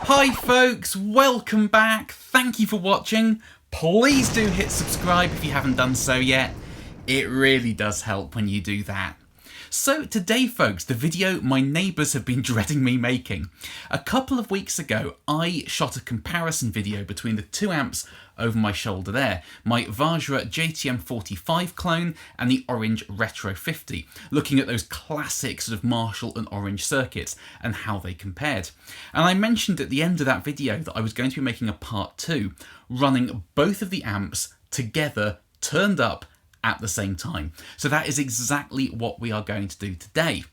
Hi folks, welcome back. Thank you for watching. Please do hit subscribe if you haven't done so yet. It really does help when you do that. So today folks, the video my neighbours have been dreading me making. A couple of weeks ago I shot a comparison video between the two amps over my shoulder there, my Vajra JTM45 clone and the Orange Retro 50, looking at those classic sort of Marshall and Orange circuits and how they compared. And I mentioned at the end of that video that I was going to be making a part 2, running both of the amps together, turned up at the same time. So that is exactly what we are going to do today.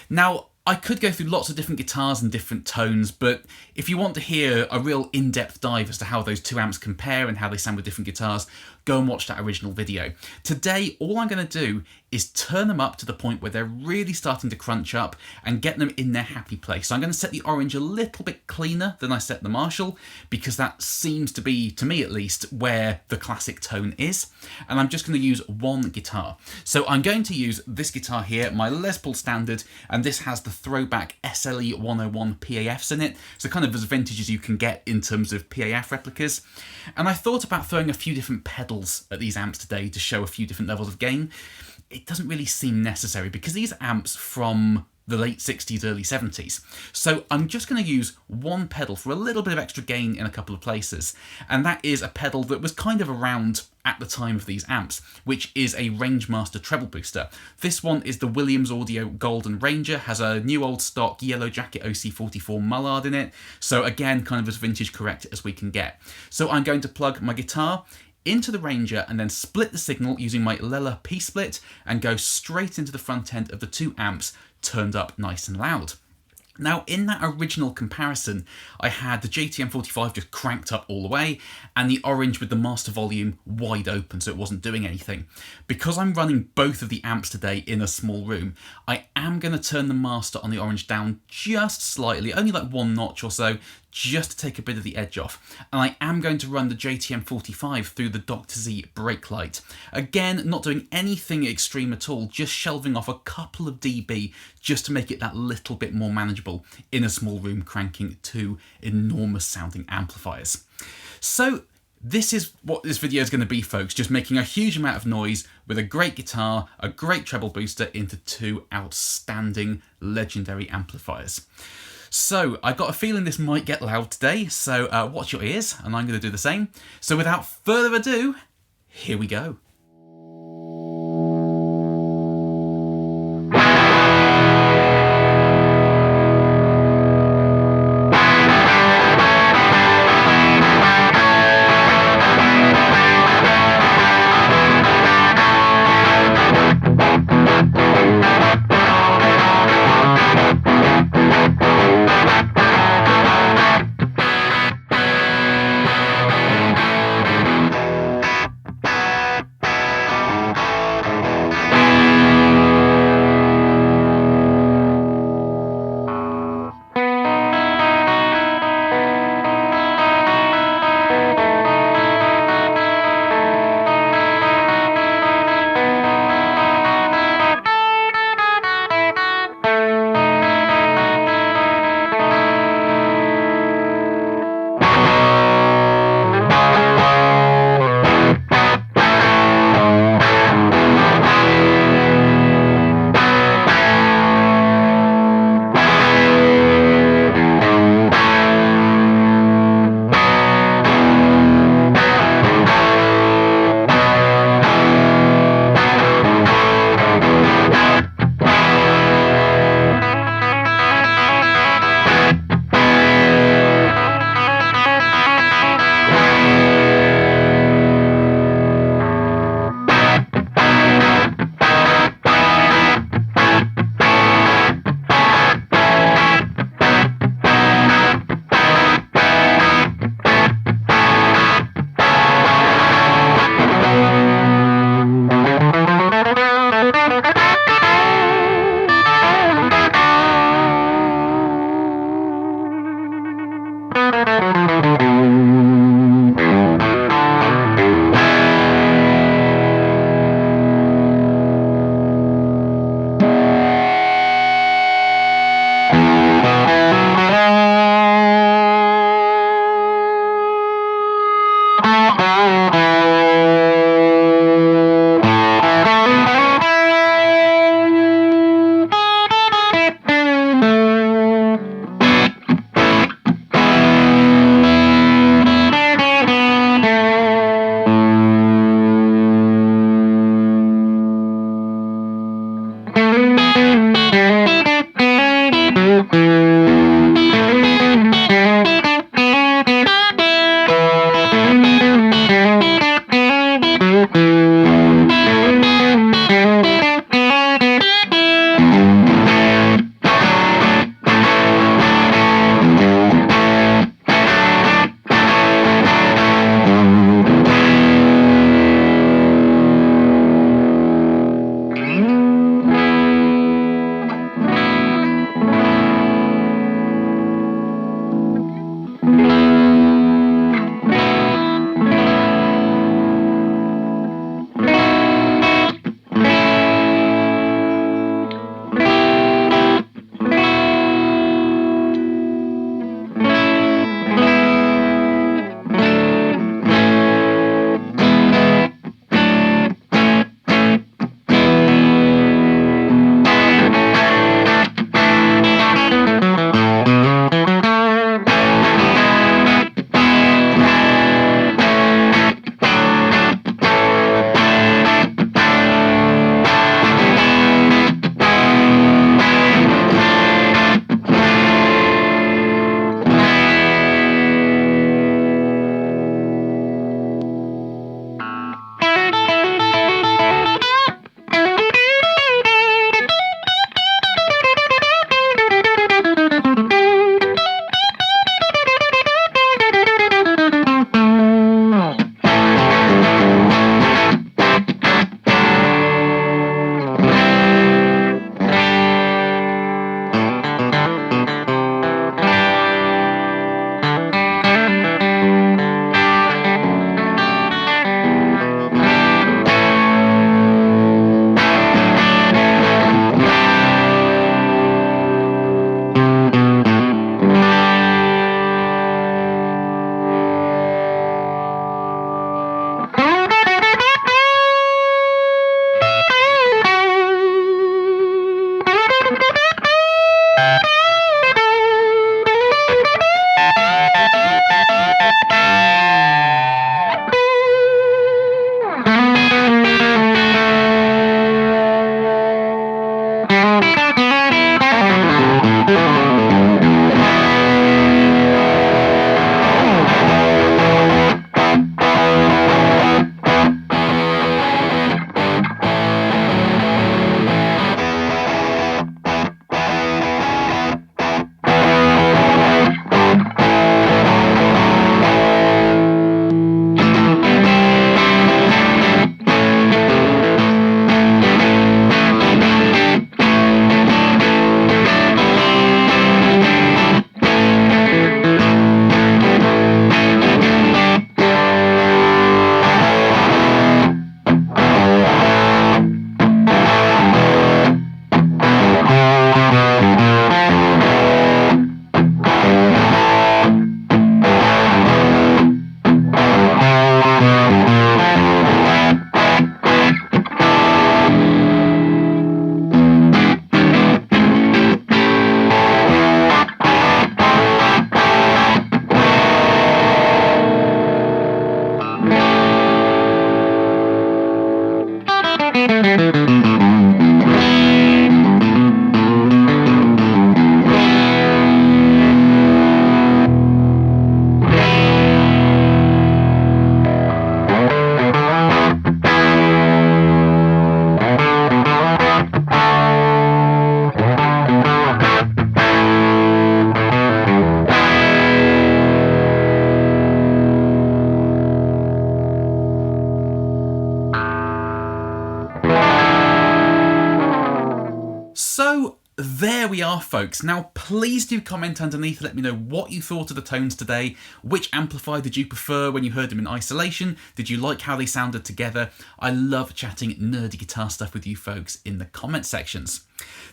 Now, I could go through lots of different guitars and different tones, but if you want to hear a real in-depth dive as to how those two amps compare and how they sound with different guitars, go and watch that original video. Today, all I'm going to do is turn them up to the point where they're really starting to crunch up and get them in their happy place. So I'm going to set the Orange a little bit cleaner than I set the Marshall, because that seems to be, to me at least, where the classic tone is. And I'm just going to use one guitar. So I'm going to use this guitar here, my Les Paul Standard, and this has the ThroBak SLE 101 PAFs in it, so kind of as vintage as you can get in terms of PAF replicas. And I thought about throwing a few different pedals at these amps today to show a few different levels of gain. It doesn't really seem necessary because these amps from the late 60s, early 70s. So I'm just going to use one pedal for a little bit of extra gain in a couple of places. And that is a pedal that was kind of around at the time of these amps, which is a Rangemaster treble booster. This one is the Williams Audio Golden Ranger, has a new old stock Yellow Jacket OC44 Mullard in it. So again, kind of as vintage correct as we can get. So I'm going to plug my guitar into the Ranger and then split the signal using my Lella P-split and go straight into the front end of the two amps, turned up nice and loud. Now, in that original comparison, I had the JTM45 just cranked up all the way and the Orange with the master volume wide open, so it wasn't doing anything. Because I'm running both of the amps today in a small room, I am going to turn the master on the Orange down just slightly, only like one notch or so, just to take a bit of the edge off. And I am going to run the JTM45 through the Dr. Z brake light. Again, not doing anything extreme at all, just shelving off a couple of dB just to make it that little bit more manageable in a small room cranking two enormous sounding amplifiers. So this is what this video is going to be, folks, just making a huge amount of noise with a great guitar, a great treble booster into two outstanding legendary amplifiers. So I got a feeling this might get loud today, so watch your ears and I'm going to do the same. So without further ado, here we go. folks. Now, please do comment underneath, let me know what you thought of the tones today. Which amplifier did you prefer when you heard them in isolation? Did you like how they sounded together? I love chatting nerdy guitar stuff with you folks in the comment sections.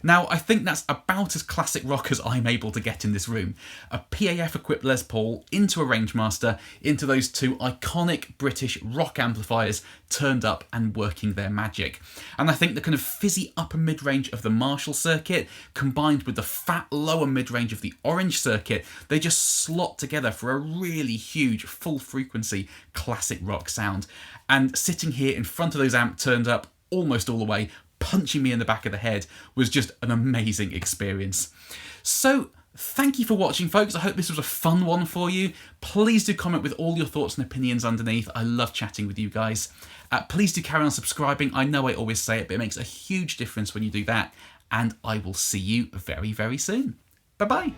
Now, I think that's about as classic rock as I'm able to get in this room. A PAF-equipped Les Paul into a Rangemaster, into those two iconic British rock amplifiers turned up and working their magic. And I think the kind of fizzy upper mid-range of the Marshall circuit, combined with the fat lower mid-range of the Orange circuit, they just slot together for a really huge, full-frequency classic rock sound. And sitting here in front of those amps turned up almost all the way, punching me in the back of the head, was just an amazing experience. So thank you for watching, folks. I hope this was a fun one for you. Please do comment with all your thoughts and opinions underneath. I love chatting with you guys. Please do carry on subscribing. I know I always say it, but it makes a huge difference when you do that. And I will see you very, very soon. Bye-bye.